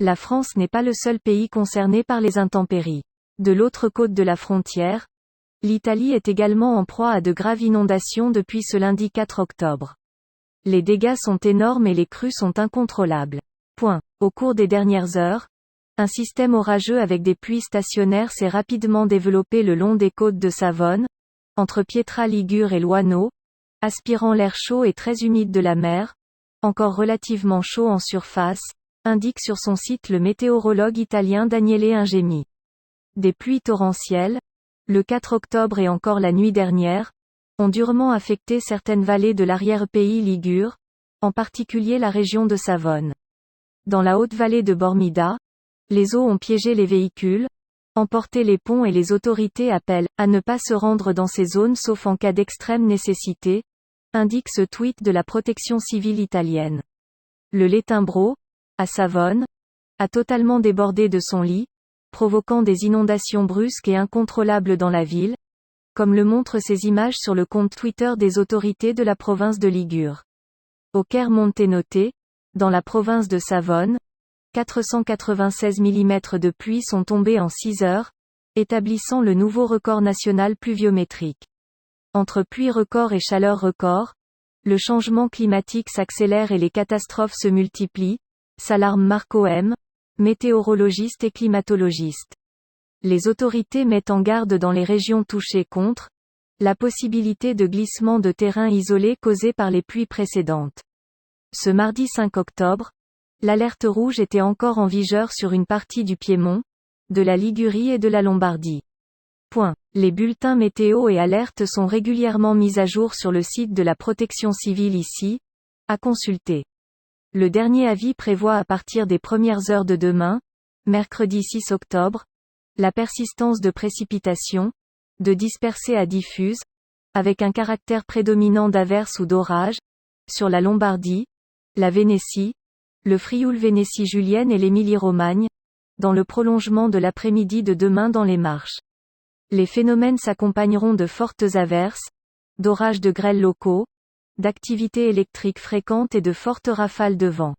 la France n'est pas le seul pays concerné par les intempéries. De l'autre côte de la frontière, l'Italie est également en proie à de graves inondations depuis ce lundi 4 octobre. Les dégâts sont énormes et les crues sont incontrôlables. Au cours des dernières heures, un système orageux avec des pluies stationnaires s'est rapidement développé le long des côtes de Savone, entre Pietra Ligure et Loano, aspirant l'air chaud et très humide de la mer, encore relativement chaud en surface, indique sur son site le météorologue italien Daniele Ingemi. Des pluies torrentielles, le 4 octobre et encore la nuit dernière, ont durement affecté certaines vallées de l'arrière-pays ligure, en particulier la région de Savone. Dans la haute vallée de Bormida, les eaux ont piégé les véhicules, emporté les ponts et les autorités appellent à ne pas se rendre dans ces zones sauf en cas d'extrême nécessité, indique ce tweet de la protection civile italienne. Le Letimbro, à Savone, a totalement débordé de son lit, provoquant des inondations brusques et incontrôlables dans la ville, comme le montrent ces images sur le compte Twitter des autorités de la province de Ligure. Au Caire Montenotte, dans la province de Savone, 496 mm de pluie sont tombés en 6 heures, établissant le nouveau record national pluviométrique. Entre pluie record et chaleur record, le changement climatique s'accélère et les catastrophes se multiplient, s'alarme Marco M., météorologiste et climatologiste. Les autorités mettent en garde dans les régions touchées contre la possibilité de glissement de terrain isolé causé par les pluies précédentes. Ce mardi 5 octobre, l'alerte rouge était encore en vigueur sur une partie du Piémont, de la Ligurie et de la Lombardie. Les bulletins météo et alertes sont régulièrement mis à jour sur le site de la protection civile ici, à consulter. Le dernier avis prévoit à partir des premières heures de demain, mercredi 6 octobre, la persistance de précipitations, de dispersées à diffuses, avec un caractère prédominant d'averses ou d'orages, sur la Lombardie, la Vénétie, le Frioul-Vénétie julienne et l'Émilie-Romagne, dans le prolongement de l'après-midi de demain dans les Marches. Les phénomènes s'accompagneront de fortes averses, d'orages de grêle locaux, d'activités électriques fréquentes et de fortes rafales de vent.